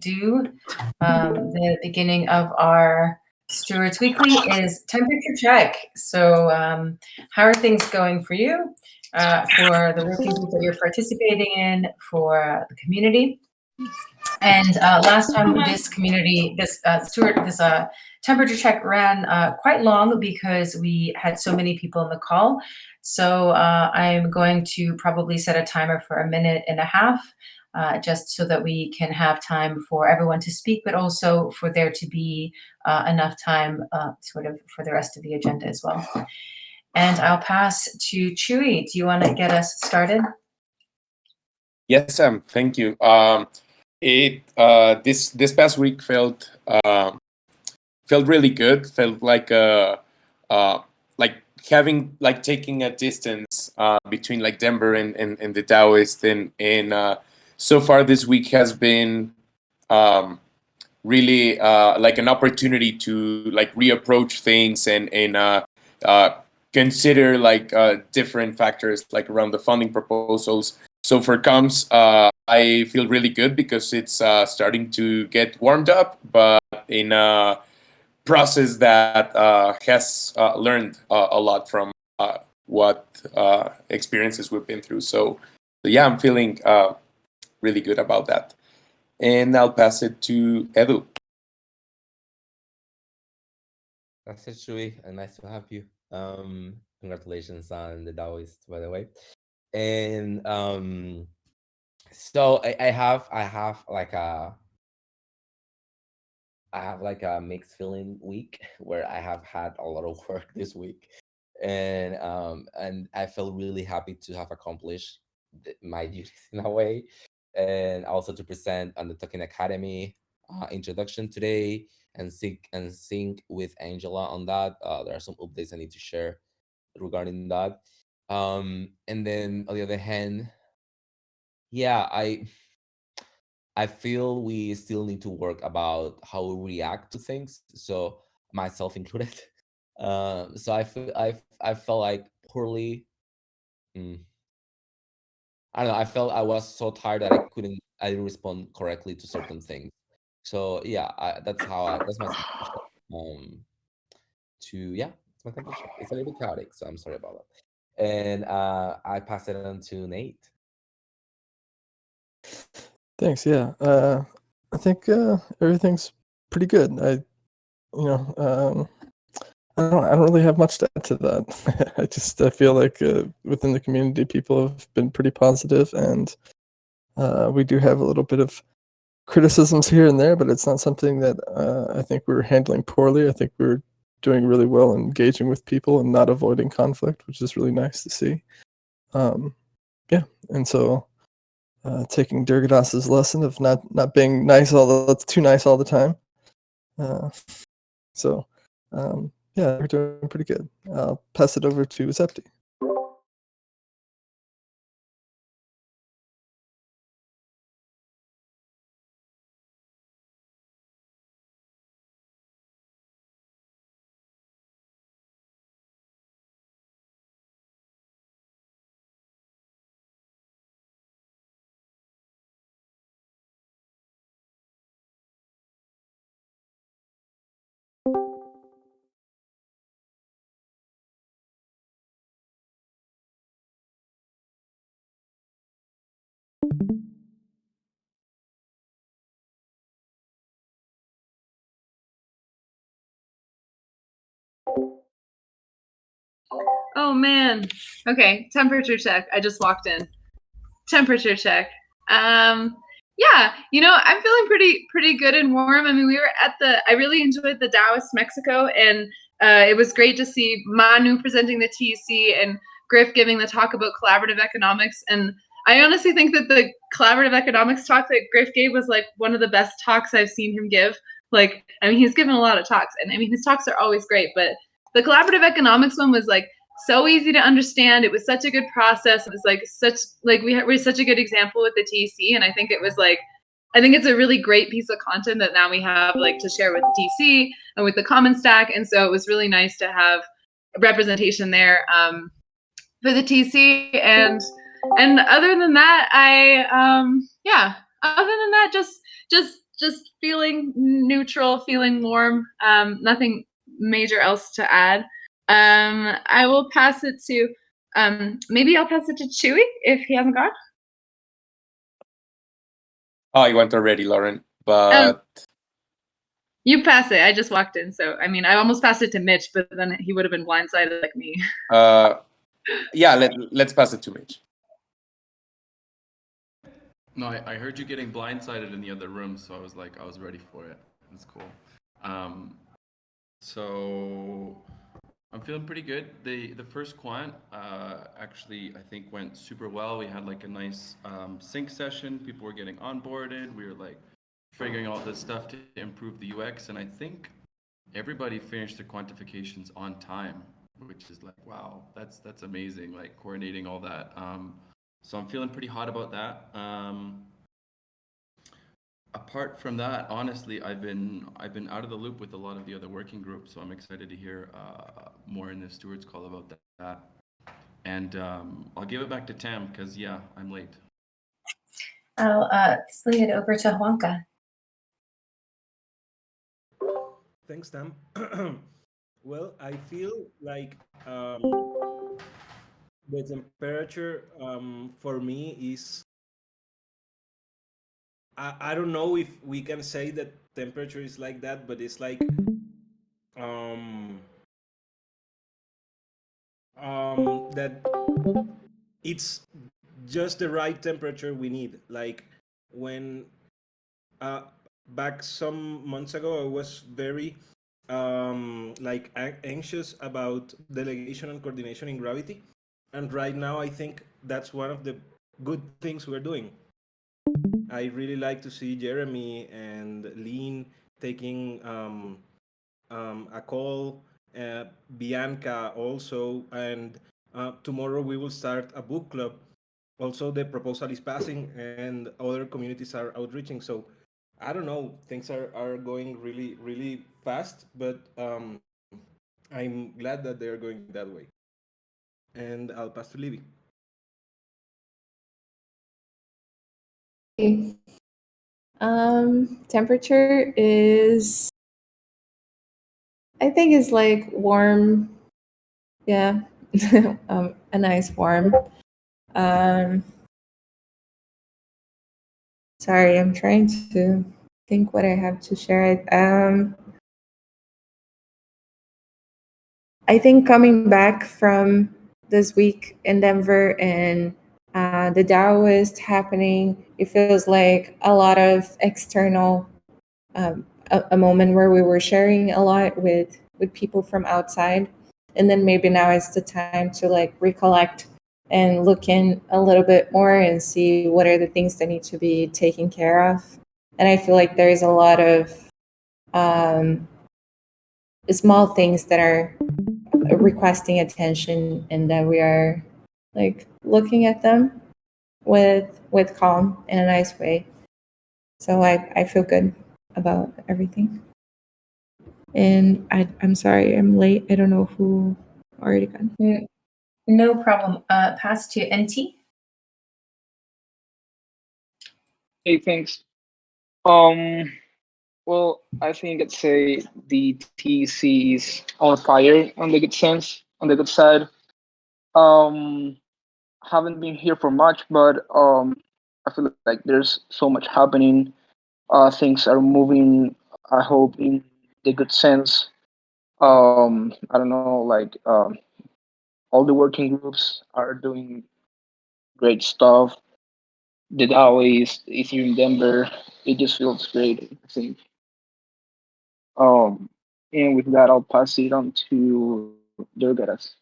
do. The beginning of our Stewards Weekly is temperature check. So how are things going for you, for the working group that you're participating in, for the community? And last time this temperature check ran quite long because we had so many people in the call. So I'm going to probably set a timer for 1.5 minutes, just so that we can have time for everyone to speak, but also for there to be enough time sort of for the rest of the agenda as well. And I'll pass to Chewy. Do you want to get us started? Yes, Sam. Thank you. This past week felt really good. Felt like taking a distance between like Denver and the Taoist, and so far this week has been really like an opportunity to like reapproach things and consider like different factors like around the funding proposals. So for comms, I feel really good because it's starting to get warmed up, but in a process that has learned a lot from what experiences we've been through. So yeah, I'm feeling really good about that. And I'll pass it to Edu. That's it, Shui, and nice to have you. Congratulations on the Taoist, by the way. And so I have like a mixed feeling week where I have had a lot of work this week, and I felt really happy to have accomplished my duties in a way, and also to present on the Talking Academy introduction today and sync with Angela on that. There are some updates I need to share regarding that. And then on the other hand, yeah, I feel we still need to work about how we react to things. So myself included. So I felt like poorly. I don't know. I felt I was so tired that I didn't respond correctly to certain things. So yeah, that's my temperature. It's my temperature. It's a little bit chaotic, so I'm sorry about that. And I pass it on to Nate. Thanks. Yeah, I think everything's pretty good. I don't really have much to add to that. I feel like within the community, people have been pretty positive, and we do have a little bit of criticisms here and there, but it's not something that I think we're handling poorly. I think we're doing really well engaging with people and not avoiding conflict, which is really nice to see. Yeah, and so taking Durgadas's lesson of not being too nice all the time. Yeah, we're doing pretty good. I'll pass it over to Zepti. Oh man. Okay, temperature check. I just walked in. Temperature check. Yeah, I'm feeling pretty good and warm. I mean, I really enjoyed the Taoist Mexico, and it was great to see Manu presenting the TEC and Griff giving the talk about collaborative economics. And I honestly think that the collaborative economics talk that Griff gave was like one of the best talks I've seen him give. Like, I mean, he's given a lot of talks, and I mean, his talks are always great, but the collaborative economics one was like so easy to understand. It was such a good process. It was like we're such a good example with the TC, and I think it's a really great piece of content that now we have like to share with the TC and with the Common Stack, and so it was really nice to have representation there for the TC. And other than that, just just feeling neutral, feeling warm. Nothing major else to add. I will pass it to maybe I'll pass it to Chewy if he hasn't gone. Oh, I went already, Lauren. But You pass it. I just walked in, so I mean, I almost passed it to Mitch, but then he would have been blindsided like me. yeah, let's pass it to Mitch. No, I heard you getting blindsided in the other room, so I was ready for it. That's cool. So I'm feeling pretty good. The first quant actually I think went super well. We had like a nice sync session. People were getting onboarded. We were like figuring all this stuff to improve the UX, and I think everybody finished their quantifications on time, which is like, wow, that's amazing. Like coordinating all that. So I'm feeling pretty hot about that. Apart from that, honestly, I've been out of the loop with a lot of the other working groups, so I'm excited to hear more in the Stewards call about that. And I'll give it back to Tam because yeah, I'm late. I'll slide it over to Juanca. Thanks, Tam. Well, I feel like the temperature for me is, I don't know if we can say that temperature is like that, but it's like that it's just the right temperature we need. Like when back some months ago, I was very like anxious about delegation and coordination in Gravity, and right now I think that's one of the good things we're doing. I really like to see Jeremy and Lean taking a call, Bianca also, and tomorrow we will start a book club. Also, the proposal is passing, and other communities are outreaching. So, I don't know, things are going really, really fast, but I'm glad that they're going that way. And I'll pass to Libby. Temperature is, I think it's like warm. Yeah. A nice warm. Sorry, I'm trying to think what I have to share. I think coming back from this week in Denver and the Taoist happening, it feels like a lot of external, a moment where we were sharing a lot with people from outside. And then maybe now is the time to like recollect and look in a little bit more and see what are the things that need to be taken care of. And I feel like there is a lot of small things that are requesting attention, and that we are like looking at them with calm in a nice way. So I feel good about everything. And I'm sorry I'm late. I don't know who already gone. No problem. Pass to NT. Hey, thanks. Well, I think I'd say the TC is on fire on the good sense, on the good side. Haven't been here for much, but I feel like there's so much happening. Things are moving, I hope, in the good sense. I don't know, like all the working groups are doing great stuff. The DAO is here in Denver. It just feels great, I think. Um, and with that, I'll pass it on to Durgaras.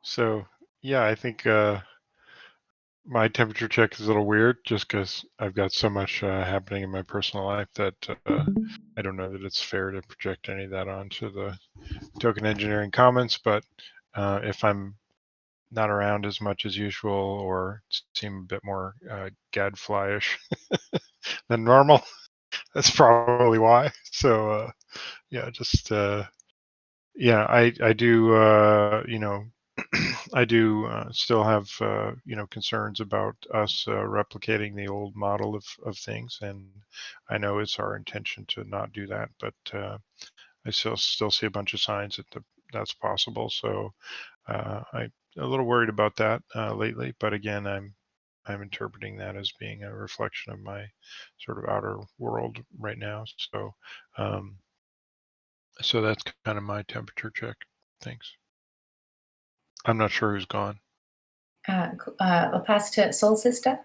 So yeah, I think my temperature check is a little weird just because I've got so much happening in my personal life that I don't know that it's fair to project any of that onto the token engineering comments. But if I'm not around as much as usual or seem a bit more gadflyish than normal, that's probably why. So yeah, just yeah, I do you know, I do still have concerns about us replicating the old model of things, and I know it's our intention to not do that, but I still see a bunch of signs that that's possible. So I'm a little worried about that lately, but again, I'm interpreting that as being a reflection of my sort of outer world right now. So that's kind of my temperature check. Thanks. I'm not sure who's gone. I'll pass to Soul Sister.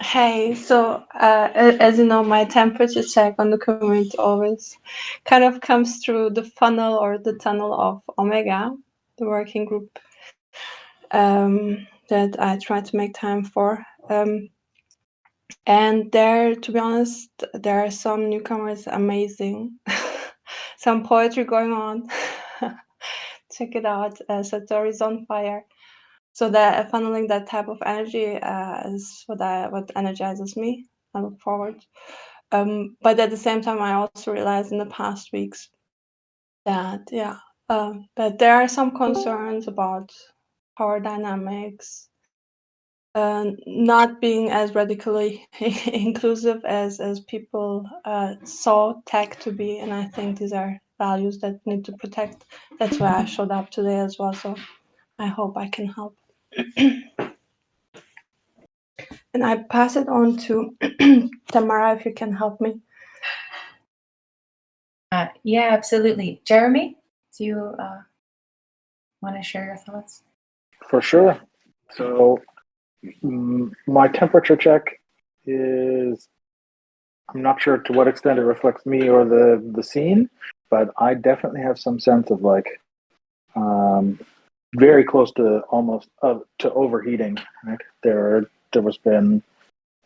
Hey, so as you know, my temperature check on the community always kind of comes through the funnel or the tunnel of Omega, the working group that I try to make time for. And there, to be honest, there are some newcomers amazing, some poetry going on. Check it out. Satori is on fire. So that funneling that type of energy is what energizes me. I look forward. But at the same time, I also realized in the past weeks that that there are some concerns about power dynamics, not being as radically inclusive as people saw tech to be, and I think these are values that need to protect. That's why I showed up today as well. So I hope I can help. And I pass it on to Tamara, if you can help me. Yeah, absolutely. Jeremy, do you want to share your thoughts? For sure. So my temperature check is, I'm not sure to what extent it reflects me or the scene, but I definitely have some sense of like very close to almost to overheating. Right? There was been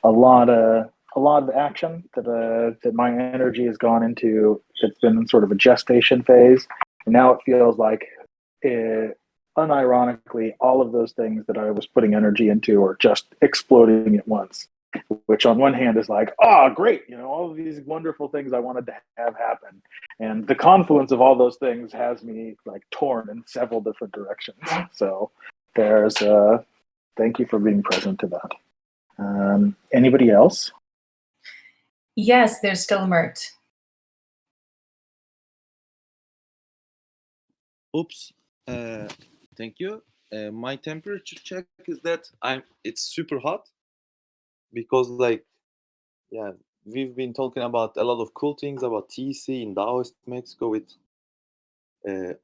a lot of action that my energy has gone into. It's been in sort of a gestation phase, and now it feels like, unironically, all of those things that I was putting energy into are just exploding at once. Which on one hand is like, oh, great, all of these wonderful things I wanted to have happen, and the confluence of all those things has me like torn in several different directions. So there's thank you for being present to that. Anybody else? Yes, there's still Mert. Oops. Thank you. My temperature check is that it's super hot because we've been talking about a lot of cool things about TEC in Taoist Mexico with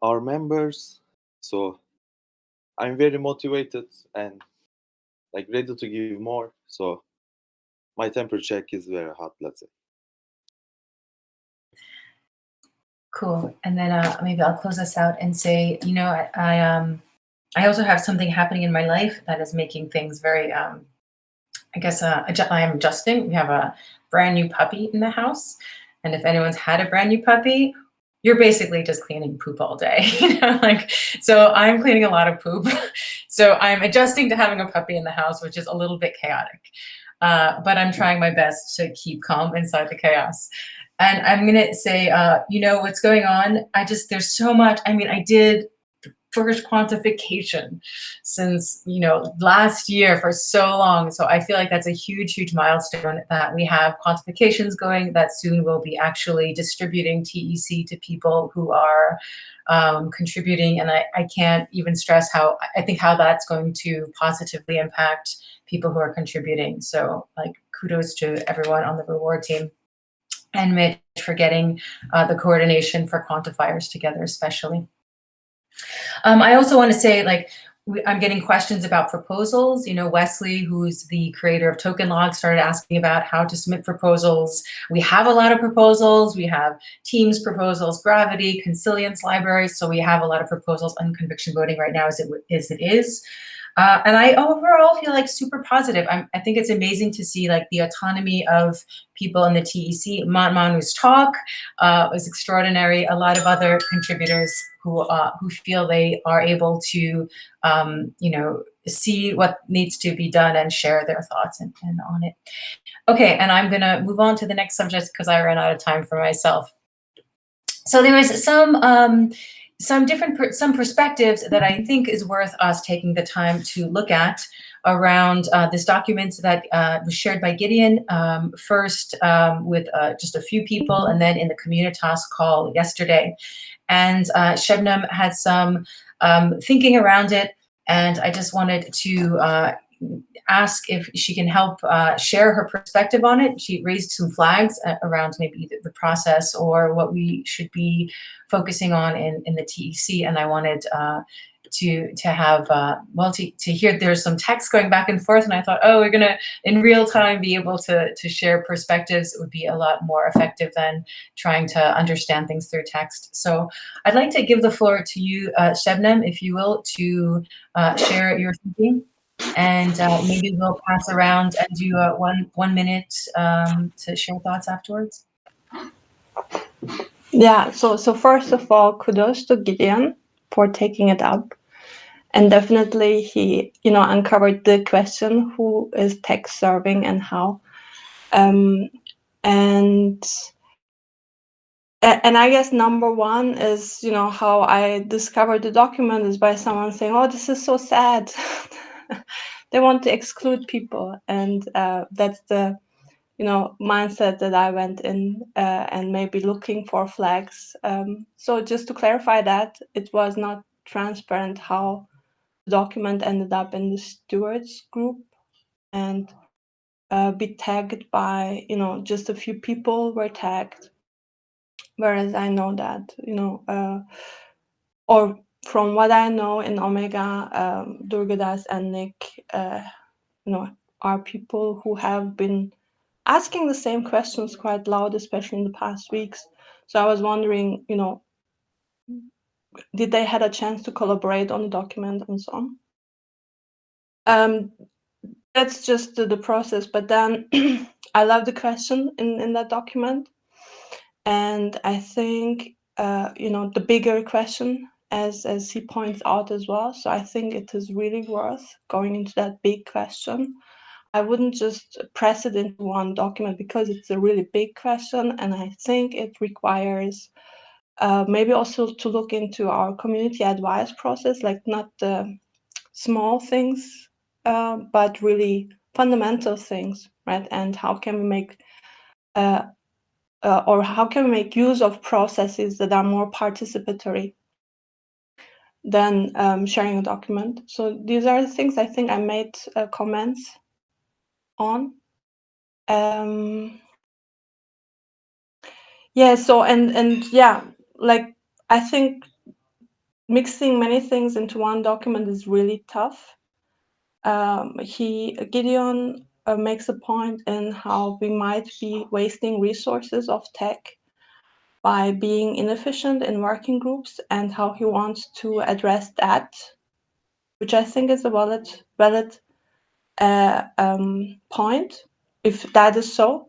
our members. So I'm very motivated and ready to give more. So my temperature check is very hot, let's say. Cool. And then maybe I'll close us out and say, I also have something happening in my life that is making things very, I am adjusting. We have a brand new puppy in the house. And if anyone's had a brand new puppy, you're basically just cleaning poop all day. So I'm cleaning a lot of poop. So I'm adjusting to having a puppy in the house, which is a little bit chaotic. But I'm trying my best to keep calm inside the chaos. And I'm going to say, what's going on? There's so much. I did the first quantification since, last year for so long. So I feel like that's a huge, huge milestone that we have quantifications going, that soon we'll be actually distributing TEC to people who are contributing. And I can't even stress how that's going to positively impact people who are contributing. So kudos to everyone on the reward team. And Mitch for getting the coordination for quantifiers together, especially. I also want to say, I'm getting questions about proposals. Wesley, who's the creator of Token Log, started asking about how to submit proposals. We have a lot of proposals. We have Teams proposals, Gravity, Consilience libraries. So we have a lot of proposals on conviction voting right now as it is. And I overall feel super positive. I think it's amazing to see the autonomy of people in the TEC. Manu's talk was extraordinary. A lot of other contributors who feel they are able to, see what needs to be done and share their thoughts and on it. Okay, and I'm gonna move on to the next subject because I ran out of time for myself. So there was some perspectives that I think is worth us taking the time to look at around this document that was shared by Gideon first with just a few people, and then in the Communitas call yesterday. And Shebnem had some thinking around it, and I just wanted to ask if she can help share her perspective on it. She raised some flags around maybe the process or what we should be focusing on in the TEC, and I wanted to have to hear there's some text going back and forth, and I thought, oh, we're gonna in real time be able to share perspectives. It would be a lot more effective than trying to understand things through text. So I'd like to give the floor to you, Shebnem, if you will, to share your thinking, and maybe we'll pass around and do 1 minute to share thoughts afterwards. Yeah, so first of all, kudos to Gideon for taking it up. And definitely he, uncovered the question, who is text serving and how. And I guess number one is, how I discovered the document is by someone saying, oh, this is so sad. They want to exclude people. And that's the, mindset that I went in and maybe looking for flags. So just to clarify that, it was not transparent how the document ended up in the stewards group and be tagged by, just a few people were tagged. Whereas I know that, or from what I know in Omega, Durgadas and Nick, are people who have been asking the same questions quite loud, especially in the past weeks. So I was wondering, did they had a chance to collaborate on the document and so on? That's just the process. But then I love the question in that document. And I think, the bigger question, as he points out as well. So I think it is really worth going into that big question. I wouldn't just press it into one document because it's a really big question. And I think it requires maybe also to look into our community advice process, like not the small things, but really fundamental things, right? And how can we make how can we make use of processes that are more participatory than sharing a document? So these are the things I think I made comments on. Yeah, so and yeah, like I think mixing many things into one document is really tough. Gideon makes a point in how we might be wasting resources of tech by being inefficient in working groups, and how he wants to address that, which I think is a valid point, if that is so.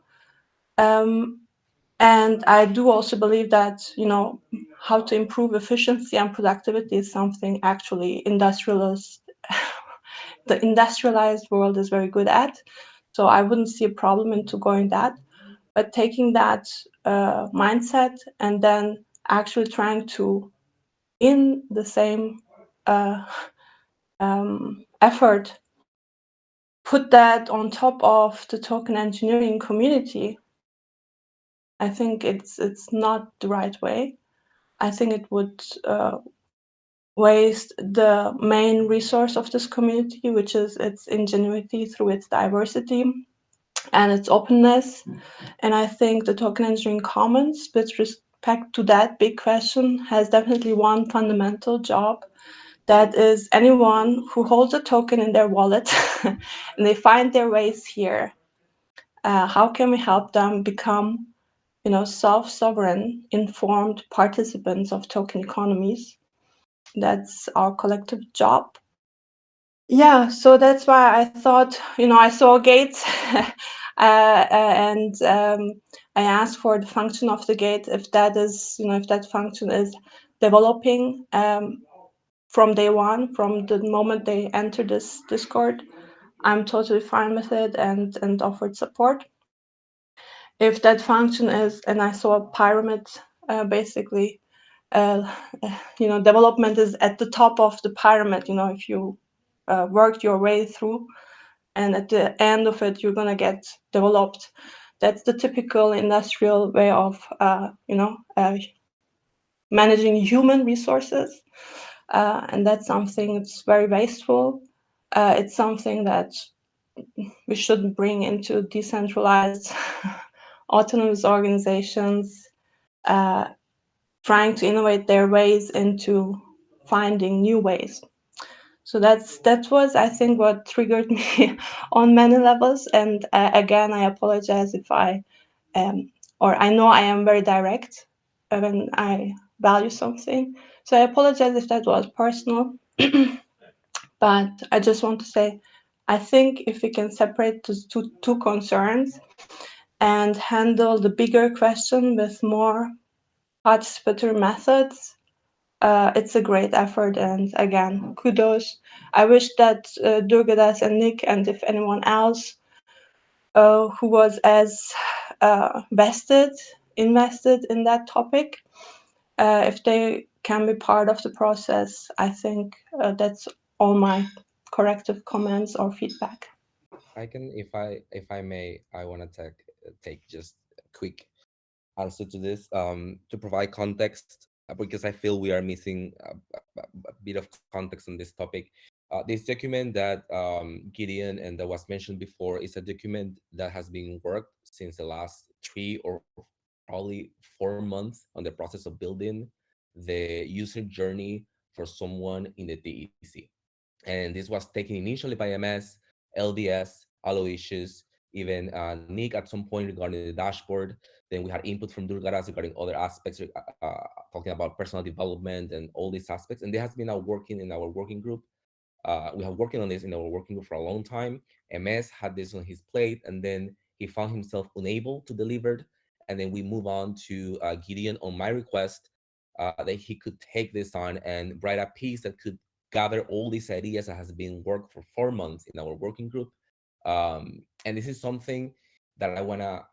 And I do also believe that, how to improve efficiency and productivity is something actually the industrialized world is very good at. So I wouldn't see a problem into going that. But taking that mindset and then actually trying to, in the same effort, put that on top of the token engineering community, I think it's not the right way. I think it would waste the main resource of this community, which is its ingenuity through its diversity and its openness. And I think the Token Engineering Commons, with respect to that big question, has definitely one fundamental job. That is, anyone who holds a token in their wallet and they find their ways here, how can we help them become, self-sovereign, informed participants of token economies? That's our collective job. Yeah, so that's why I thought, I saw gates and I asked for the function of the gate, if that is, if that function is developing from day one, from the moment they enter this Discord. I'm totally fine with it and offered support. If that function is, and I saw a pyramid basically, development is at the top of the pyramid. If you worked your way through, and at the end of it, you're gonna get developed. That's the typical industrial way of, managing human resources, and that's something that's very wasteful. It's something that we should bring into decentralized, autonomous organizations, trying to innovate their ways into finding new ways. So that was, I think, what triggered me on many levels. And again, I apologize if I or I know I am very direct when I value something. So I apologize if that was personal. But I just want to say, I think if we can separate those two concerns and handle the bigger question with more participatory methods, it's a great effort. And again, kudos. I wish that Durgadas and Nick, and if anyone else who was as invested in that topic, if they can be part of the process, I think that's all my corrective comments or feedback. I can, if I may, I want to take just a quick answer to this, to provide context, because I feel we are missing a bit of context on this topic. This document that Gideon and that was mentioned before is a document that has been worked since the last 3 or probably 4 months on the process of building the user journey for someone in the DEC. And this was taken initially by MS, LDS, Aloysius, even Nick at some point regarding the dashboard. Then we had input from Durgaras regarding other aspects, talking about personal development and all these aspects. And there has been now working in our working group. We have working on this in our working group for a long time. MS had this on his plate, and then he found himself unable to deliver. And then we move on to Gideon on my request that he could take this on and write a piece that could gather all these ideas that has been worked for 4 months in our working group. And this is something that I want to,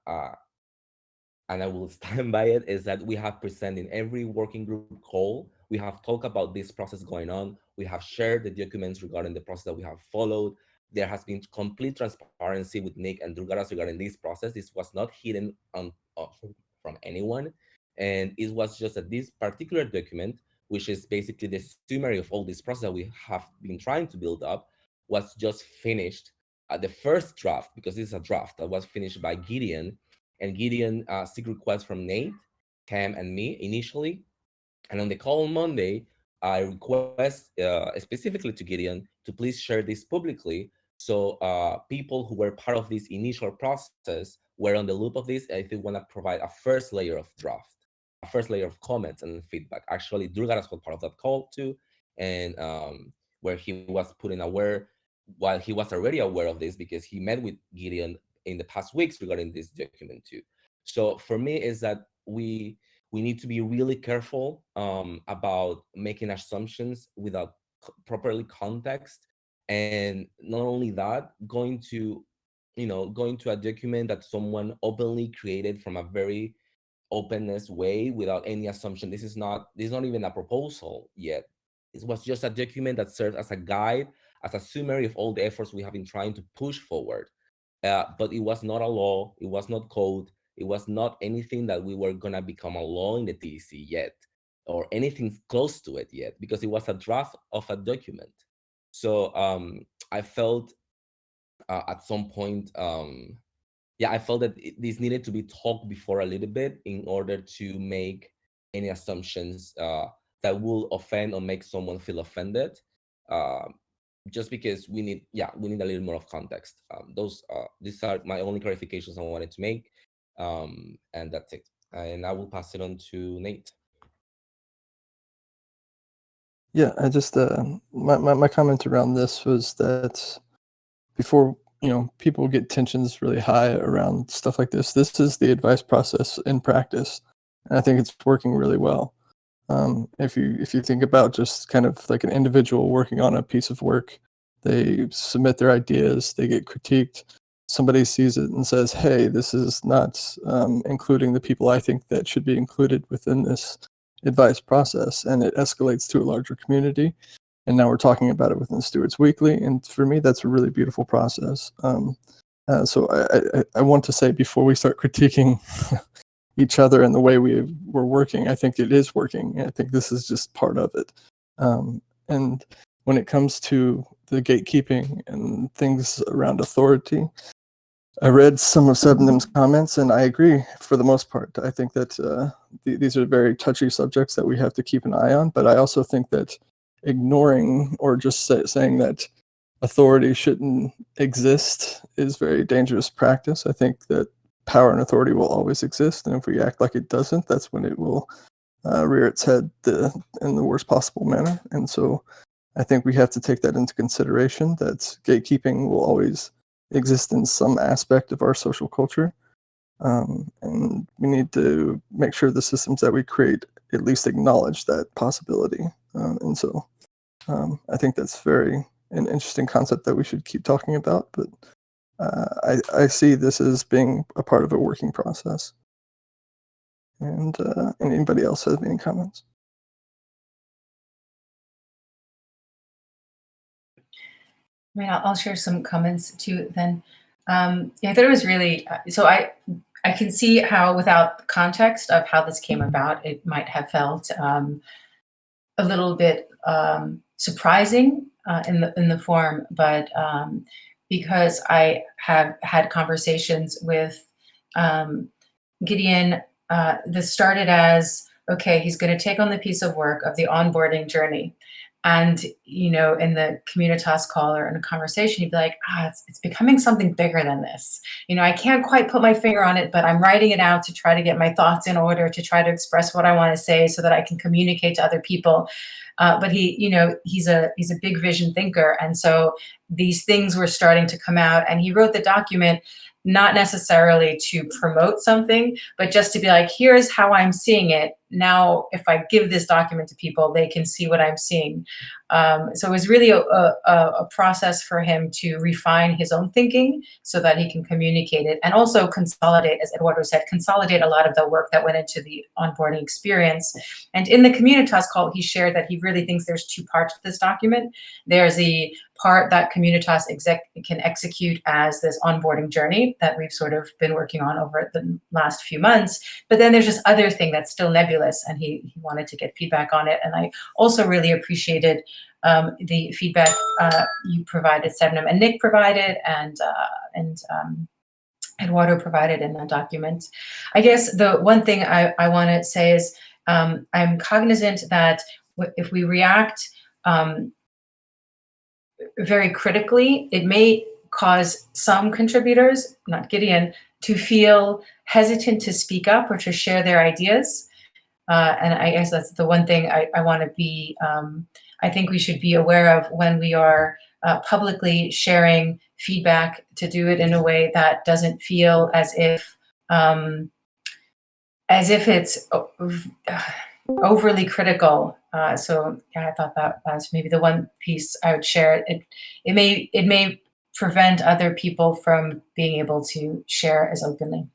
and I will stand by it, is that we have presented in every working group call. We have talked about this process going on. We have shared the documents regarding the process that we have followed. There has been complete transparency with Nick and Durgaras regarding this process. This was not hidden from anyone. And it was just that this particular document, which is basically the summary of all this process that we have been trying to build up, was just finished at the first draft, because this is a draft that was finished by Gideon. And Gideon seek requests from Nate, Cam, and me initially. And on the call on Monday, I request specifically to Gideon to please share this publicly, so people who were part of this initial process were on the loop of this. If they want to provide a first layer of draft, a first layer of comments and feedback. Actually, Durgaras was part of that call too, and where he was putting aware, while he was already aware of this because he met with Gideon in the past weeks regarding this document too. So for me is that we need to be really careful about making assumptions without properly context, and not only that, going to a document that someone openly created from a very openness way without any assumption. This is not even a proposal yet. It was just a document that serves as a guide, as a summary of all the efforts we have been trying to push forward. But it was not a law, it was not code, it was not anything that we were gonna become a law in the DEC yet, or anything close to it yet, because it was a draft of a document. So I felt at some point, I felt that this needed to be talked before a little bit in order to make any assumptions that will offend or make someone feel offended. Just because we need a little more of context. These are my only clarifications I wanted to make, and that's it. And I will pass it on to Nate. Yeah, I just my comment around this was that before people get tensions really high around stuff like this, this is the advice process in practice, and I think it's working really well. If you think about just kind of like an individual working on a piece of work, they submit their ideas, they get critiqued, somebody sees it and says, hey, this is not including the people I think that should be included within this advice process, and it escalates to a larger community. And now we're talking about it within Stewards Weekly. And for me, that's a really beautiful process. So I want to say, before we start critiquing each other and the way we're working, I think it is working. I think this is just part of it. And when it comes to the gatekeeping and things around authority, I read some of Sebnem's comments, and I agree for the most part. I think that these are very touchy subjects that we have to keep an eye on, but I also think that ignoring or just saying that authority shouldn't exist is very dangerous practice. I think that power and authority will always exist, and if we act like it doesn't, that's when it will rear its head in the worst possible manner. And so I think we have to take that into consideration, that gatekeeping will always exist in some aspect of our social culture. And we need to make sure the systems that we create at least acknowledge that possibility. And so I think that's an interesting concept that we should keep talking about, but I see this as being a part of a working process. And anybody else have any comments? I mean, I'll share some comments too then. I thought it was really, so I can see how, without context of how this came about, it might have felt a little bit surprising in the form, but because I have had conversations with Gideon, this started as, okay, he's going to take on the piece of work of the onboarding journey. And, in the Communitas call or in a conversation, he'd be like, it's becoming something bigger than this. I can't quite put my finger on it, but I'm writing it out to try to get my thoughts in order, to try to express what I want to say so that I can communicate to other people. But he's a big vision thinker. And so these things were starting to come out, and he wrote the document not necessarily to promote something, but just to be like, here's how I'm seeing it. Now, if I give this document to people, they can see what I'm seeing. So it was really a process for him to refine his own thinking so that he can communicate it, and also consolidate, as Eduardo said, consolidate a lot of the work that went into the onboarding experience. And in the Communitas call, he shared that he really thinks there's two parts to this document. There's the part that Communitas can execute as this onboarding journey that we've sort of been working on over the last few months. But then there's this other thing that's still nebulous, and he wanted to get feedback on it. And I also really appreciated the feedback you provided, Sebnem and Nick provided, and Eduardo provided in the document. I guess the one thing I want to say is I'm cognizant that if we react very critically, it may cause some contributors, not Gideon, to feel hesitant to speak up or to share their ideas. And I guess that's the one thing I want to be, I think we should be aware of when we are publicly sharing feedback, to do it in a way that doesn't feel as if it's overly critical. So yeah, I thought that was maybe the one piece I would share. It may prevent other people from being able to share as openly.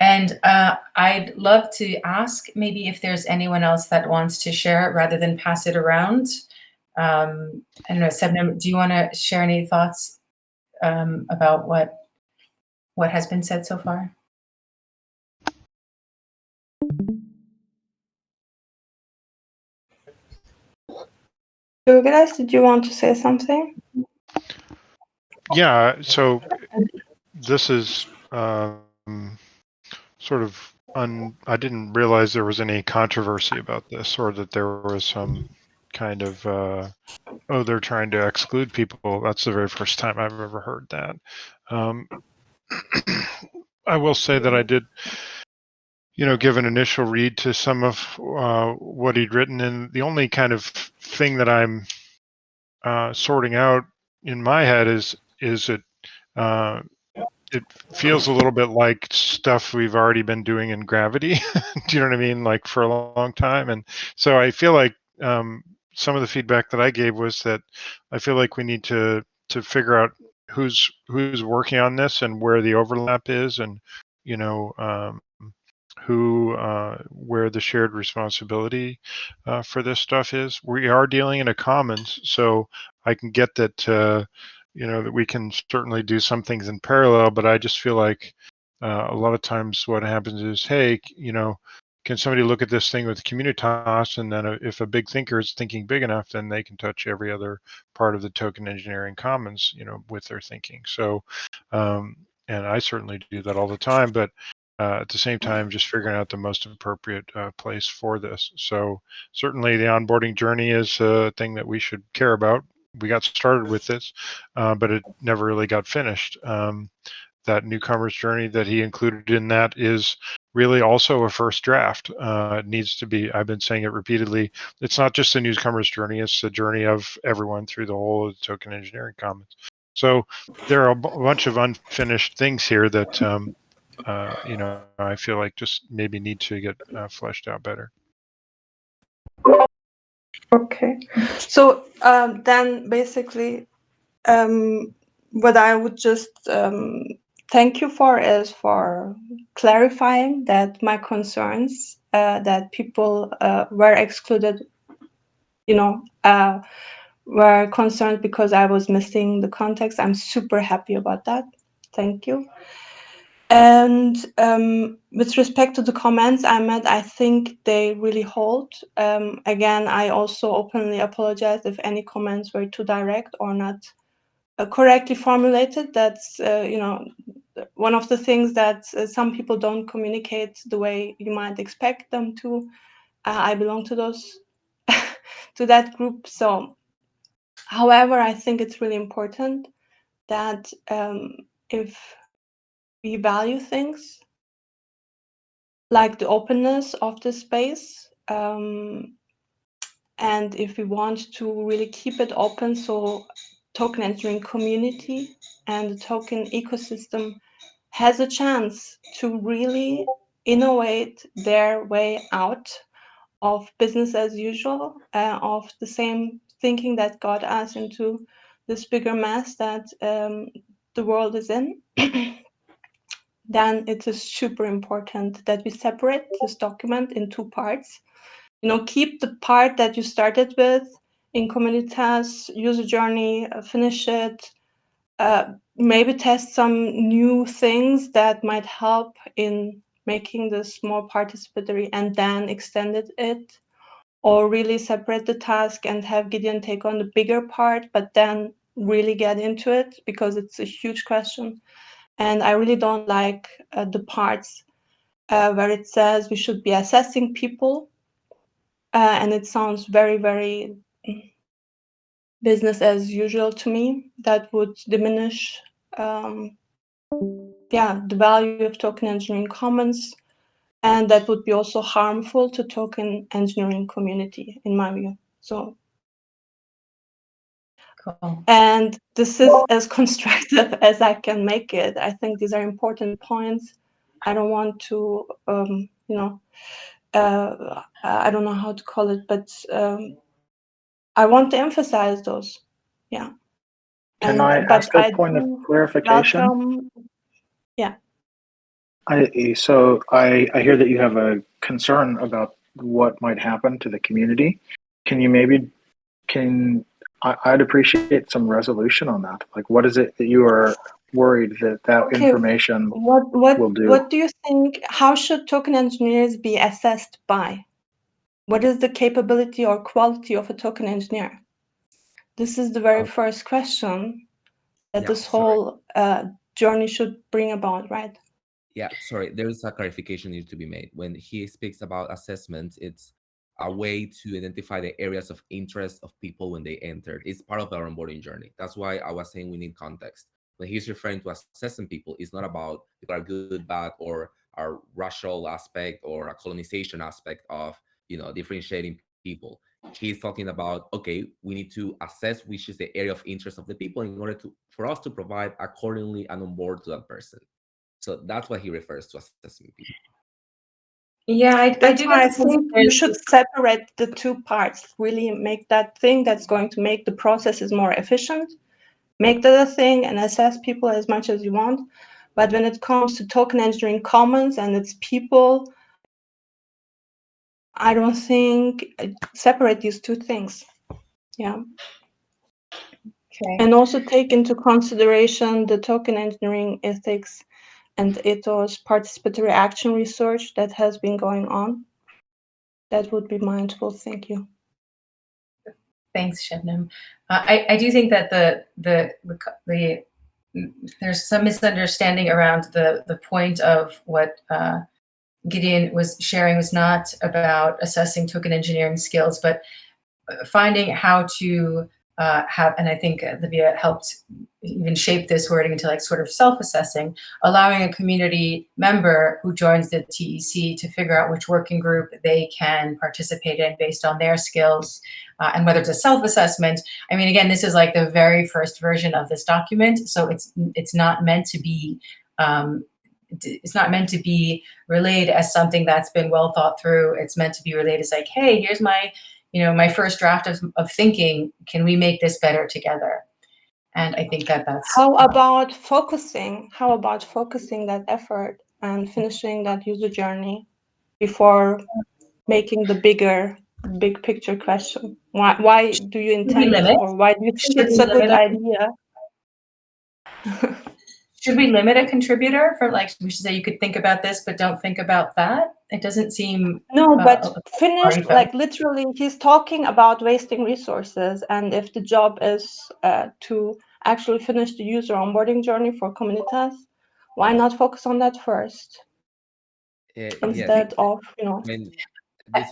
And I'd love to ask maybe if there's anyone else that wants to share rather than pass it around. I don't know, Sebnem, do you want to share any thoughts about what has been said so far? Douglas, did you want to say something? Yeah, so this is sort of I didn't realize there was any controversy about this, or that there was some kind of they're trying to exclude people. That's the very first time I've ever heard that. I will say that I did, give an initial read to some of what he'd written, and the only kind of thing that I'm sorting out in my head is it feels a little bit like stuff we've already been doing in Gravity. Do you know what I mean? Like, for a long time. And so I feel like some of the feedback that I gave was that I feel like we need to figure out who's working on this and where the overlap is, and where the shared responsibility for this stuff is. We are dealing in a commons, so I can get that that we can certainly do some things in parallel, but I just feel like a lot of times what happens is, hey, can somebody look at this thing with Communitas, and then if a big thinker is thinking big enough, then they can touch every other part of the token engineering commons, with their thinking. So, and I certainly do that all the time, but at the same time, just figuring out the most appropriate place for this. So certainly the onboarding journey is a thing that we should care about. We got started with this, but it never really got finished. That newcomer's journey that he included in that is really also a first draft. It needs to be, I've been saying it repeatedly, it's not just the newcomer's journey, it's the journey of everyone through the whole of the token engineering commons. So there are a bunch of unfinished things here that, I feel like just maybe need to get fleshed out better. Okay. So then basically, what I would just thank you for is for clarifying that my concerns that people were excluded, were concerned because I was missing the context. I'm super happy about that. Thank you. And with respect to the comments I made, I think they really hold. Again, I also openly apologize if any comments were too direct or not correctly formulated. That's one of the things that some people don't communicate the way you might expect them to. I belong to those to that group. So, however, I think it's really important that if we value things like the openness of the space, and if we want to really keep it open, so token engineering community and the token ecosystem has a chance to really innovate their way out of business as usual, of the same thinking that got us into this bigger mess that the world is in, then it is super important that we separate this document in two parts. Keep the part that you started with in Communitas, user journey, finish it, maybe test some new things that might help in making this more participatory, and then extended it, or really separate the task and have Gideon take on the bigger part, but then really get into it because it's a huge question. And I really don't like the parts where it says we should be assessing people, and it sounds very, very business as usual to me. That would diminish the value of token engineering commons, and that would be also harmful to token engineering community, in my view. So, Cool. and this is as constructive as I can make it. I think these are important points. I don't want to, I don't know how to call it, but I want to emphasize those. Yeah. Can I ask a point of clarification? Welcome. Yeah. I hear that you have a concern about what might happen to the community. Can you I'd appreciate some resolution on that. Like, what is it that you are worried that information will do? What do you think? How should token engineers be assessed by? What is the capability or quality of a token engineer? This is the very first question that this whole journey should bring about, right? Yeah, sorry, there's a clarification needs to be made. When he speaks about assessments, it's a way to identify the areas of interest of people when they entered. It's part of our onboarding journey. That's why I was saying we need context. When he's referring to assessing people, it's not about people are good, bad, or a racial aspect or a colonization aspect of differentiating people. He's talking about, okay, we need to assess which is the area of interest of the people in order for us to provide accordingly and on board to that person. So that's what he refers to assessment people. Yeah, I That's do why I get the sense think you should separate the two parts, really make that thing that's going to make the processes more efficient, make that a thing and assess people as much as you want. But when it comes to token engineering commons and its people, I don't think separate these two things. Yeah. Okay. And also take into consideration the token engineering ethics and ethos participatory action research that has been going on. That would be mindful. Thank you. Thanks, Shabnam. I do think that the there's some misunderstanding around the point of what Gideon was sharing was not about assessing token engineering skills, but finding how to have, and I think Livia helped even shape this wording into like sort of self-assessing, allowing a community member who joins the TEC to figure out which working group they can participate in based on their skills, and whether it's a self-assessment. I mean, again, this is like the very first version of this document, so it's not meant to be relayed as something that's been well thought through. It's meant to be relayed as like, hey, here's my my first draft of thinking. Can we make this better together? And I think that's. How about focusing that effort and finishing that user journey before making the big picture question? Why do you intend, or why do you think it's a good idea? Should we limit a contributor for, like, we should say you could think about this, but don't think about that? It doesn't seem. No, but finished, like literally, he's talking about wasting resources. And if the job is to actually finish the user onboarding journey for Communitas, why not focus on that first? Instead of, I mean, I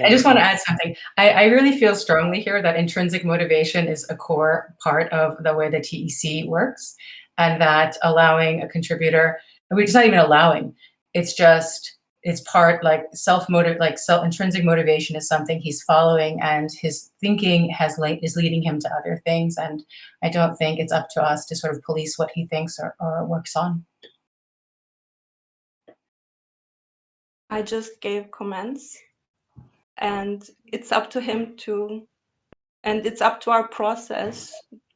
just want to add something. I really feel strongly here that intrinsic motivation is a core part of the way the TEC works, and that allowing a contributor, it's not even allowing, it's part, like intrinsic motivation is something he's following, and his thinking is leading him to other things. And I don't think it's up to us to sort of police what he thinks or works on. I just gave comments, and it's up to him and it's up to our process.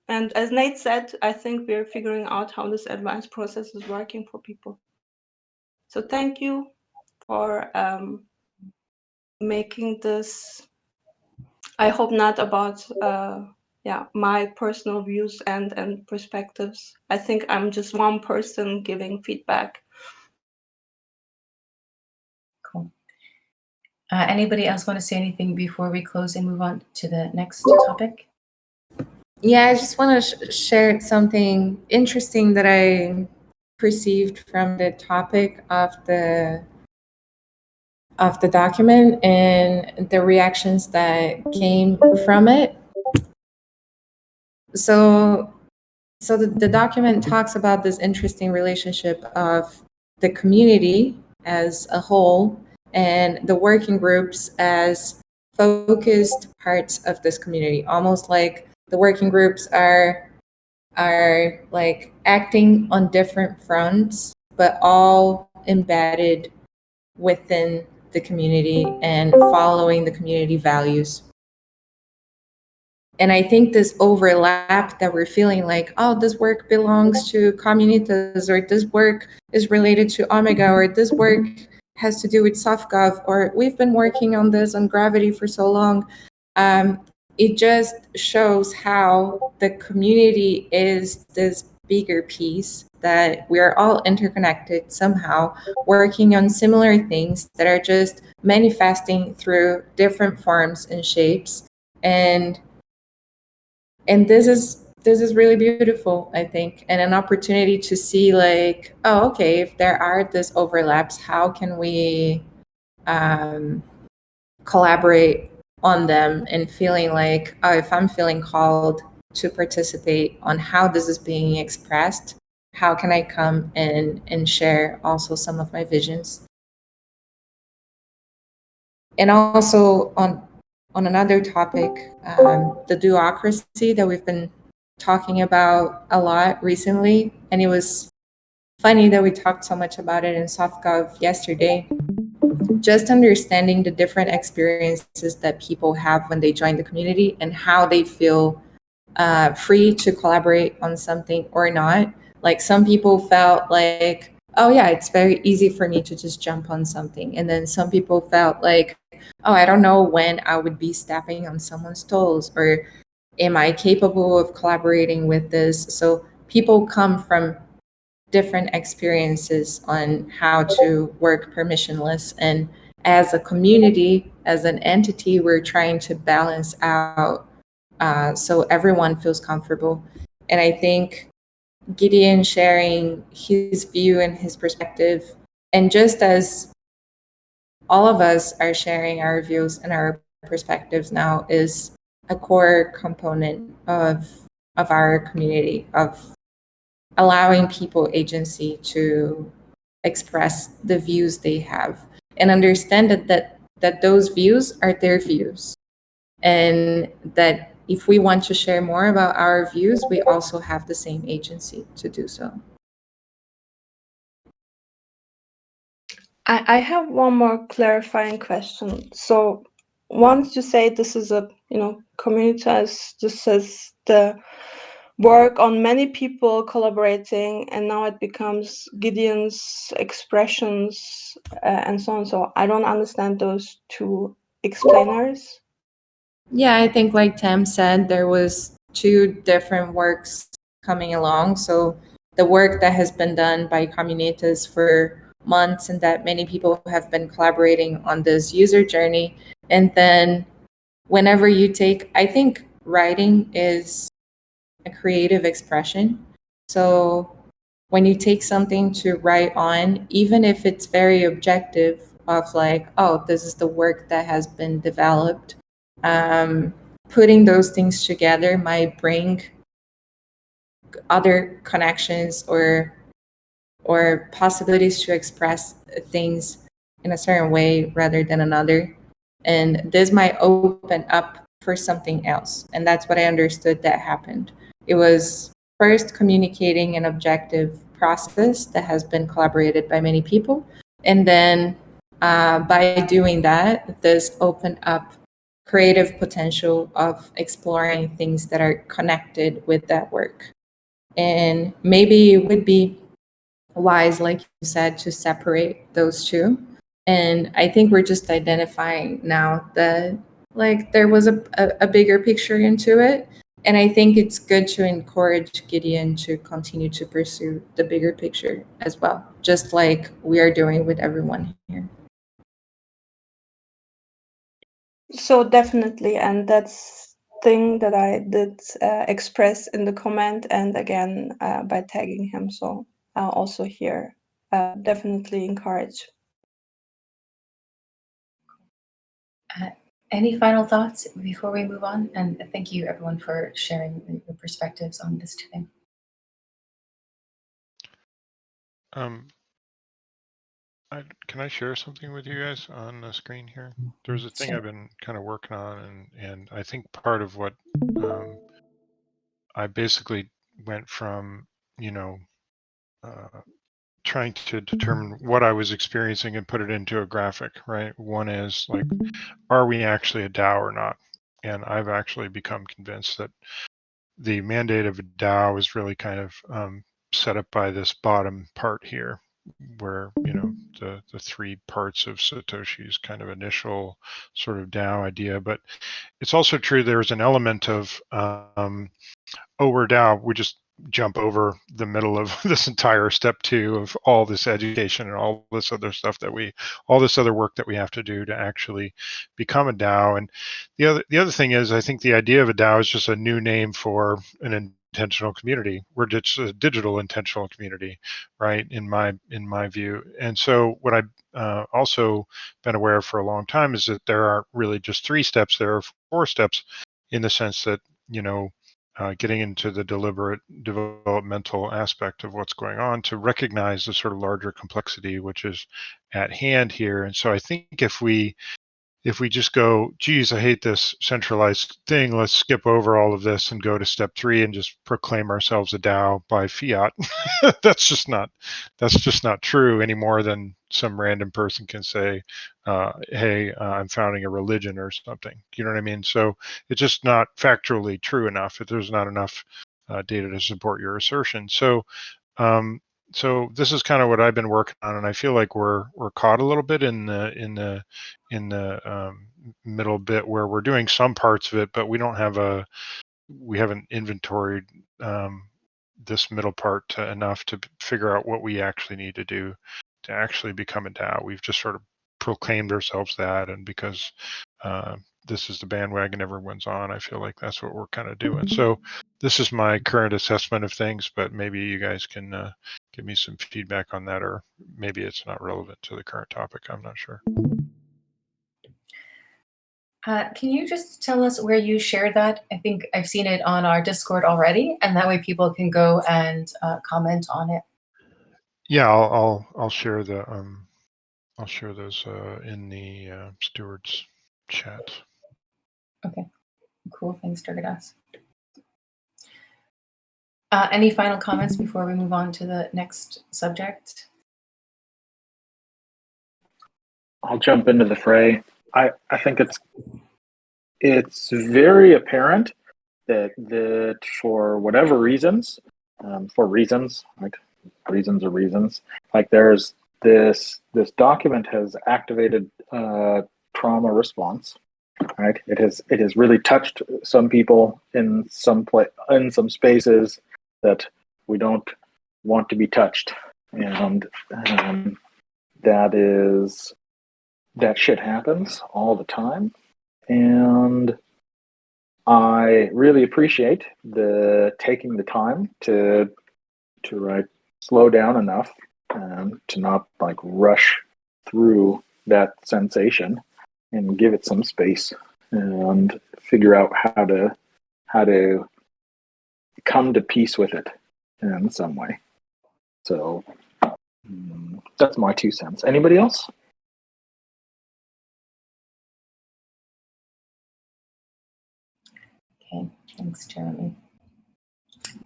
And as Nate said, I think we're figuring out how this advanced process is working for people. So thank you for making this, I hope not about my personal views and perspectives. I think I'm just one person giving feedback. Cool. Anybody else want to say anything before we close and move on to the next topic? Yeah, I just want to share something interesting that I perceived from the topic of the document and the reactions that came from it. So the document talks about this interesting relationship of the community as a whole and the working groups as focused parts of this community, almost like the working groups are like acting on different fronts, but all embedded within the community and following the community values. And I think this overlap that we're feeling like, oh, this work belongs to Communitas, or this work is related to Omega, or this work has to do with SoftGov, or we've been working on this on Gravity for so long. It just shows how the community is this bigger piece, that we're all interconnected somehow, working on similar things that are just manifesting through different forms and shapes. And this is really beautiful, I think, and an opportunity to see like, oh, okay, if there are these overlaps, how can we collaborate on them, and feeling like, oh, if I'm feeling called to participate on how this is being expressed, how can I come and share also some of my visions? And also on another topic, the duocracy that we've been talking about a lot recently, and it was funny that we talked so much about it in SoftGov yesterday. Just understanding the different experiences that people have when they join the community and how they feel free to collaborate on something or not. Like some people felt like, oh yeah, it's very easy for me to just jump on something. And then some people felt like, oh, I don't know when I would be stepping on someone's toes, or am I capable of collaborating with this? So people come from different experiences on how to work permissionless. And as a community, as an entity, we're trying to balance out so everyone feels comfortable. And I think Gideon sharing his view and his perspective, and just as all of us are sharing our views and our perspectives now, is a core component of our community, of allowing people agency to express the views they have, and understand that those views are their views, and that if we want to share more about our views, we also have the same agency to do so. I have one more clarifying question. So once you say this is a community, as just says the work on many people collaborating, and now it becomes Gideon's expressions and so on. So I don't understand those two explainers. Yeah, I think like Tam said, there was two different works coming along. So the work that has been done by Communitas for months, and that many people have been collaborating on this user journey. And then whenever you take, I think writing is a creative expression. So when you take something to write on, even if it's very objective of like, oh, this is the work that has been developed, putting those things together might bring other connections or possibilities to express things in a certain way rather than another. And this might open up for something else. And that's what I understood that happened. It was first communicating an objective process that has been collaborated by many people. And then by doing that, this opened up creative potential of exploring things that are connected with that work. And maybe it would be wise, like you said, to separate those two. And I think we're just identifying now that like there was a bigger picture into it. And I think it's good to encourage Gideon to continue to pursue the bigger picture as well, just like we are doing with everyone here. So definitely, and that's thing that I did express in the comment, and again by tagging him. So also here, definitely encourage. Any final thoughts before we move on? And thank you everyone for sharing your perspectives on this today. Can I share something with you guys on the screen here? There's a thing Sure. I've been kind of working on, and I think part of what I basically went from, trying to determine what I was experiencing and put it into a graphic, right? One is like, are we actually a DAO or not? And I've actually become convinced that the mandate of a DAO is really kind of set up by this bottom part here, where the three parts of Satoshi's kind of initial sort of DAO idea. But it's also true there's an element of we're DAO, we just jump over the middle of this entire step 2 of all this education and all this other stuff all this other work that we have to do to actually become a DAO. And the other thing is, I think the idea of a DAO is just a new name for an intentional community. We're just a digital intentional community, right? In my view. And so what I've also been aware of for a long time is that there aren't really just 3 steps, there are 4 steps, in the sense that, getting into the deliberate developmental aspect of what's going on to recognize the sort of larger complexity which is at hand here. And so I think if we just go, geez, I hate this centralized thing, let's skip over all of this and go to step 3 and just proclaim ourselves a DAO by fiat, that's just not true any more than some random person can say, hey, I'm founding a religion or something. You know what I mean? So it's just not factually true enough. If there's not enough data to support your assertion. So so this is kind of what I've been working on, and I feel like we're caught a little bit in the middle bit where we're doing some parts of it, but we haven't inventoried this middle part enough to figure out what we actually need to do to actually become a DAO. We've just sort of proclaimed ourselves that, and because this is the bandwagon everyone's on, I feel like that's what we're kind of doing. So this is my current assessment of things, but maybe you guys can give me some feedback on that, or maybe it's not relevant to the current topic. I'm not sure. Can you just tell us where you shared that? I think I've seen it on our Discord already, and that way people can go and comment on it. Yeah, I'll share the I'll share those in the stewards chat. Okay, cool. Thanks, Durgadas. Any final comments before we move on to the next subject? I'll jump into the fray. I think it's very apparent that for whatever reasons, like reasons are reasons, like there's this document has activated trauma response, right? It has really touched some people in some spaces that we don't want to be touched, and that shit happens all the time. And I really appreciate taking the time to slow down enough to not like rush through that sensation and give it some space and figure out how to come to peace with it in some way. So that's my 2 cents. Anybody else? Okay, thanks, Jeremy.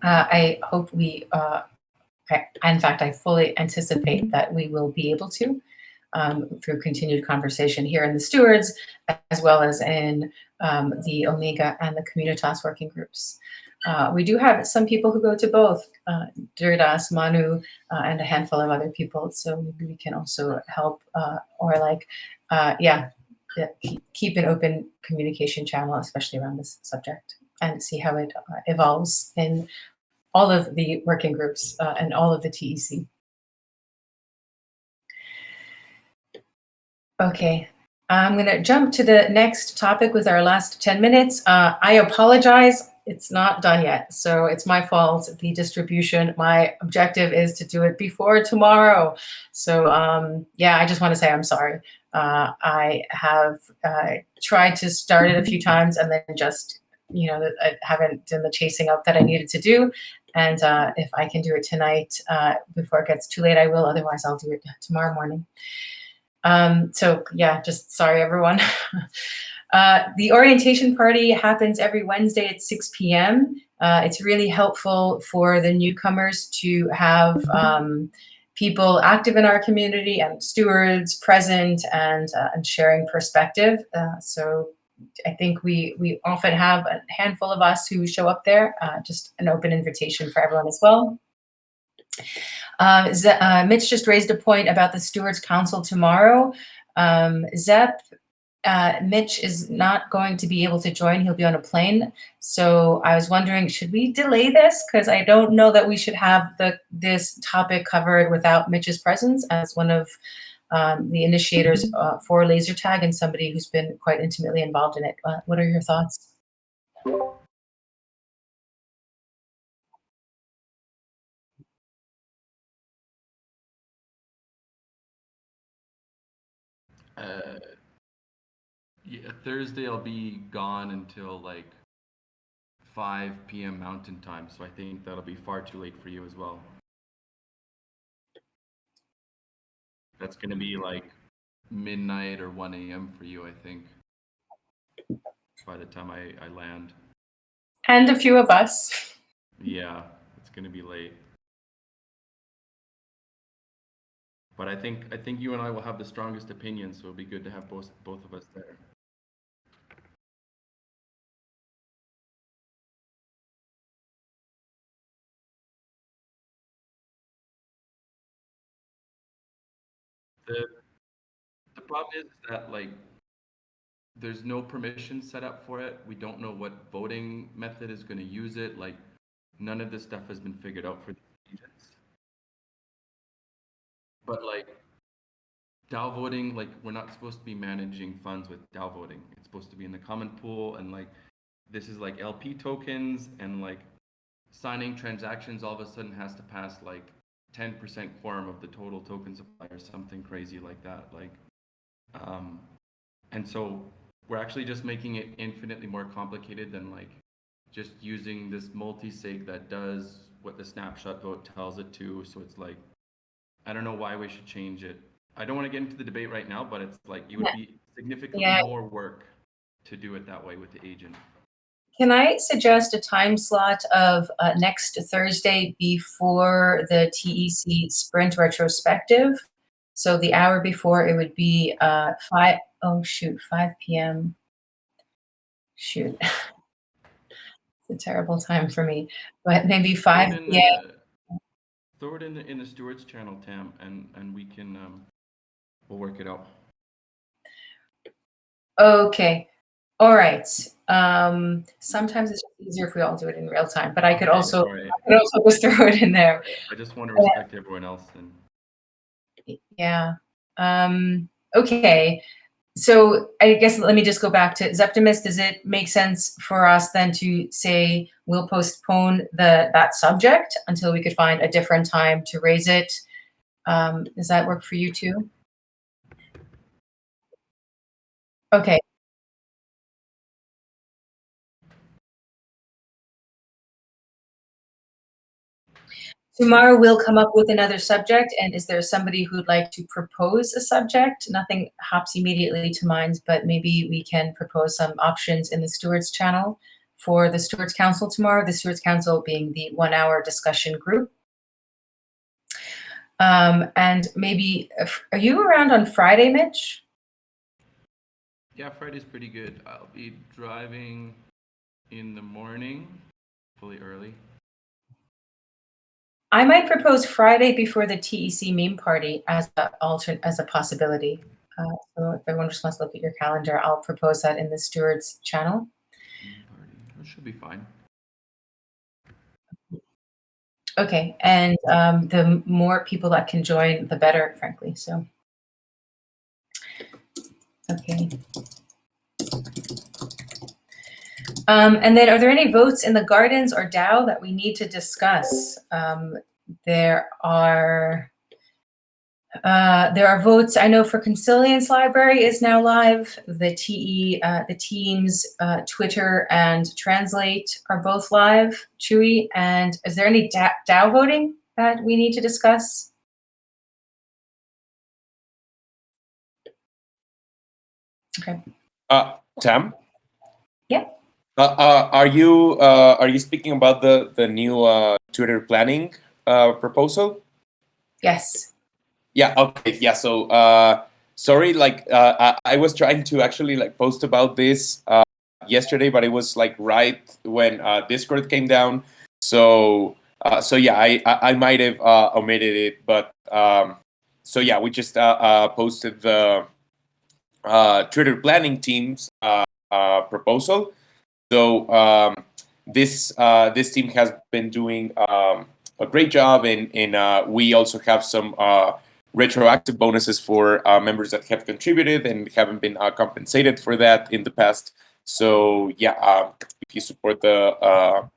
I hope in fact, I fully anticipate that we will be able to, through continued conversation here in the Stewards, as well as in the Omega and the Communitas working groups. We do have some people who go to both, Durdas, Manu, and a handful of other people, so maybe we can also help keep an open communication channel, especially around this subject, and see how it evolves in all of the working groups and all of the TEC. Okay, I'm going to jump to the next topic with our last 10 minutes. I apologize, it's not done yet, so it's my fault. The distribution, my objective is to do it before tomorrow. So yeah, I just want to say I'm sorry. I have tried to start it a few times and then just, I haven't done the chasing up that I needed to do. And if I can do it tonight before it gets too late, I will. Otherwise, I'll do it tomorrow morning. So yeah, just sorry, everyone. The orientation party happens every Wednesday at 6 p.m. It's really helpful for the newcomers to have people active in our community and stewards present and sharing perspective. So I think we often have a handful of us who show up there, just an open invitation for everyone as well. Mitch just raised a point about the Stewards Council tomorrow. Mitch is not going to be able to join. He'll be on a plane. So I was wondering, should we delay this? Because I don't know that we should have this topic covered without Mitch's presence as one of the initiators for laser tag and somebody who's been quite intimately involved in it. What are your thoughts? Yeah, Thursday I'll be gone until like 5 p.m. Mountain Time, so I think that'll be far too late for you as well. That's gonna be like midnight or 1 a.m. for you, I think, by the time I land. And a few of us. Yeah, it's gonna be late. But I think you and I will have the strongest opinions, so it'll be good to have both of us there. The problem is that like there's no permission set up for it. We don't know what voting method is going to use it. Like none of this stuff has been figured out for the agents. But like DAO voting, like we're not supposed to be managing funds with DAO voting. It's supposed to be in the common pool, and like this is like LP tokens, and like signing transactions all of a sudden has to pass like 10% quorum of the total token supply or something crazy like that. Like, and so we're actually just making it infinitely more complicated than like just using this multi-sig that does what the snapshot vote tells it to. So it's like, I don't know why we should change it. I don't want to get into the debate right now, but it's like it would be significantly more work to do it that way with the agent. Can I suggest a time slot of next Thursday before the TEC Sprint retrospective? So the hour before it would be 5 p.m. Shoot. It's a terrible time for me, but maybe 5 p.m. Throw it in the Stewards channel, Tam, and we can we'll work it out. Okay. All right. Sometimes it's easier if we all do it in real time, but I could also just throw it in there. I just want to respect everyone else. Yeah. Okay. So I guess let me just go back to Zeptimus. Does it make sense for us then to say we'll postpone that subject until we could find a different time to raise it? Does that work for you too? Okay. Tomorrow we'll come up with another subject, and is there somebody who'd like to propose a subject? Nothing hops immediately to mind, but maybe we can propose some options in the Stewards channel for the Stewards Council tomorrow, the Stewards Council being the 1-hour discussion group. And maybe, are you around on Friday, Mitch? Yeah, Friday's pretty good. I'll be driving in the morning, fully early. I might propose Friday before the TEC meme party as a possibility. So if everyone just wants to look at your calendar, I'll propose that in the Stewards channel. That should be fine. Okay, and the more people that can join, the better, frankly. So, okay. And then, are there any votes in the Gardens or DAO that we need to discuss? There are votes. I know for Consilience Library is now live. The Teams, Twitter, and Translate are both live. Chewy, and is there any DAO voting that we need to discuss? Okay. Tam? Yeah. Are you speaking about the new Twitter planning proposal? Yes. Yeah. Okay. Yeah. So sorry. Like I was trying to actually like post about this yesterday, but it was like right when Discord came down. So yeah, I might have omitted it, but so yeah, we just posted the Twitter planning team's proposal. So this team has been doing a great job, and we also have some retroactive bonuses for members that have contributed and haven't been compensated for that in the past. So yeah, if you support the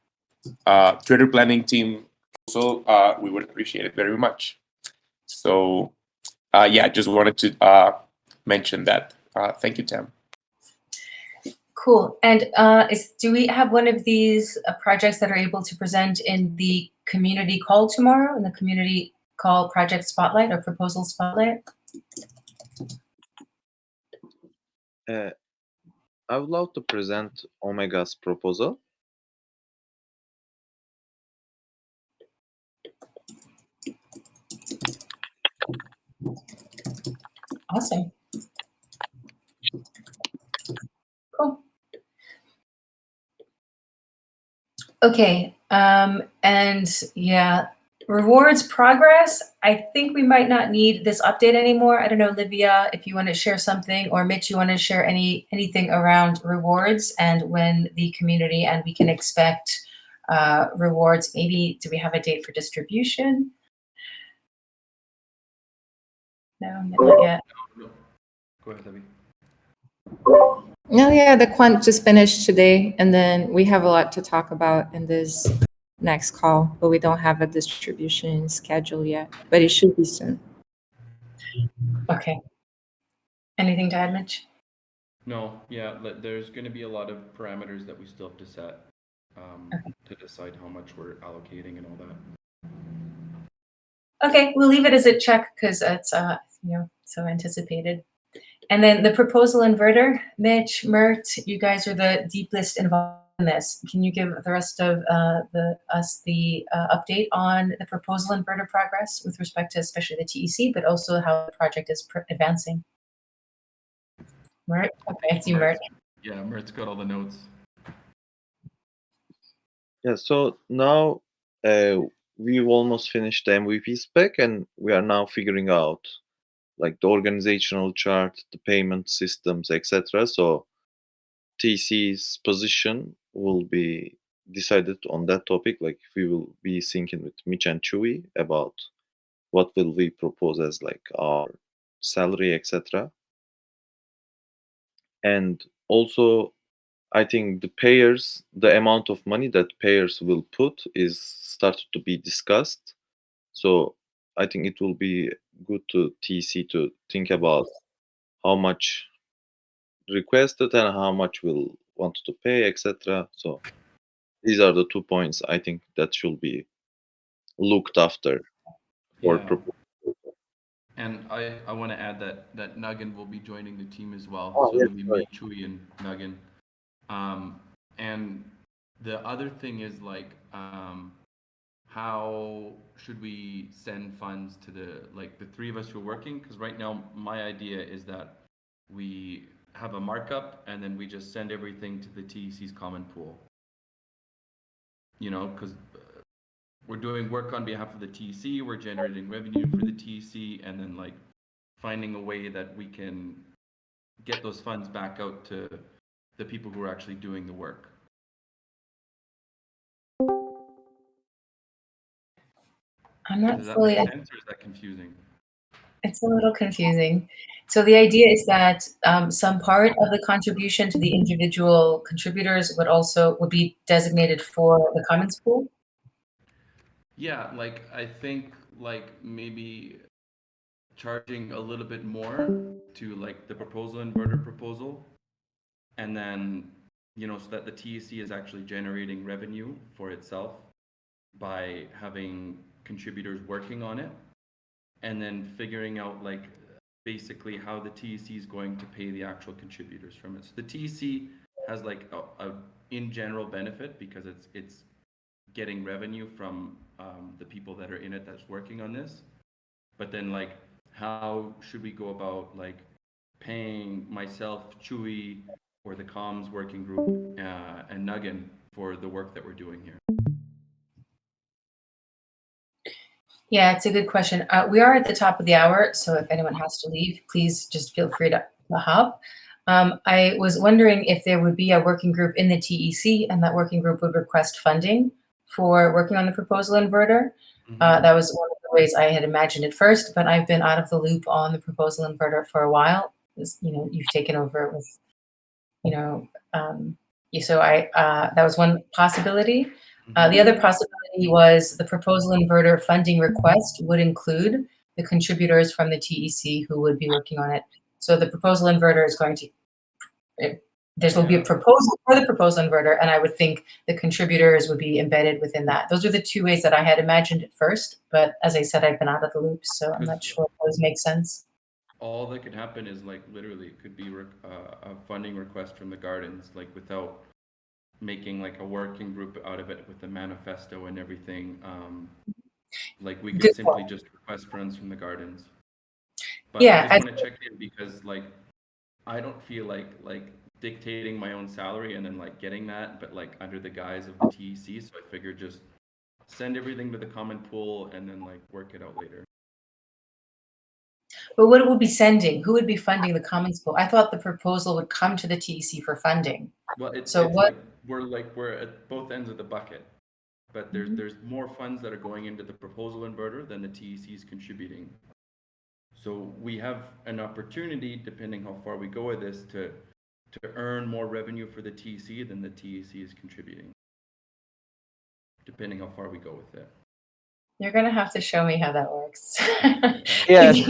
Twitter planning team, also we would appreciate it very much. So yeah, just wanted to mention that. Thank you, Tam. Cool. And do we have one of these projects that are able to present in the community call tomorrow, in the community call project spotlight or proposal spotlight? I would love to present Omega's proposal. Awesome. Cool. Okay, and yeah, rewards progress. I think we might not need this update anymore. I don't know, Livia, if you want to share something, or Mitch, you want to share anything around rewards and when the community and we can expect rewards. Maybe do we have a date for distribution? No, not yet. No. Go ahead, Debbie. No, yeah, the quant just finished today, and then we have a lot to talk about in this next call, but we don't have a distribution schedule yet, but it should be soon. Okay. Anything to add, Mitch? No, yeah, there's going to be a lot of parameters that we still have to set to decide how much we're allocating and all that. Okay, we'll leave it as a check because it's so anticipated. And then the proposal inverter, Mitch, Mert, you guys are the deepest involved in this. Can you give the rest of us the update on the proposal inverter progress with respect to especially the TEC, but also how the project is advancing? Mert? Okay, it's you, Mert. Yeah, Mert's got all the notes. Yeah, so now we've almost finished the MVP spec, and we are now figuring out like the organizational chart, the payment systems, etc. So TC's position will be decided on that topic. Like we will be thinking with Mitch and Chewy about what will we propose as like our salary, etc. And also, I think the amount of money that payers will put is started to be discussed. So I think it will be good to TC to think about how much requested and how much will want to pay, etc. So these are the 2 points I think that should be looked after for Yeah. proposal. And I want to add that Nuggin will be joining the team as well. Oh, So yes, it'll be sorry. me, Chewy, and Nuggin. And the other thing is like, how should we send funds to the three of us who are working? Because right now my idea is that we have a markup and then we just send everything to the TEC's common pool. You know, because we're doing work on behalf of the TEC, we're generating revenue for the TEC, and then like finding a way that we can get those funds back out to the people who are actually doing the work. I'm not Does that fully. make sense, or is that confusing? It's a little confusing. So the idea is that some part of the contribution to the individual contributors would be designated for the Commons pool. Yeah, like I think like maybe charging a little bit more to like the proposal inverter proposal, and then so that the TEC is actually generating revenue for itself by having contributors working on it, and then figuring out like basically how the TEC is going to pay the actual contributors from it. So the TEC has like a in general benefit because it's getting revenue from the people that are in it that's working on this. But then like how should we go about like paying myself, Chewy, or the comms working group and Nuggin for the work that we're doing here? Yeah, it's a good question. We are at the top of the hour, so if anyone has to leave, please just feel free to hop. I was wondering if there would be a working group in the TEC, and that working group would request funding for working on the proposal inverter. That was one of the ways I had imagined it first, but I've been out of the loop on the proposal inverter for a while. You've taken over with, so that was one possibility. The other possibility was the proposal inverter funding request would include the contributors from the TEC who would be working on it. So the proposal inverter is going to, there will be a proposal for the proposal inverter, and I would think the contributors would be embedded within that. Those are the two ways that I had imagined it first, but as I said, I've been out of the loop, so I'm not sure if those make sense. All that could happen is like literally it could be a funding request from the gardens, like without making like a working group out of it with the manifesto and everything. Like we could simply just request funds from the gardens. But Yeah, I just want to check in because like I don't feel like dictating my own salary and then like getting that, but like under the guise of the TEC. So I figured just send everything to the common pool and then like work it out later. But what it would be sending? Who would be funding the Commons Pool? I thought the proposal would come to the TEC for funding. Well, it's So what? Like we're at both ends of the bucket, but there's more funds that are going into the proposal inverter than the TEC is contributing. So we have an opportunity, depending how far we go with this, to earn more revenue for the TEC than the TEC is contributing, depending how far we go with it. You're gonna have to show me how that works. Yes.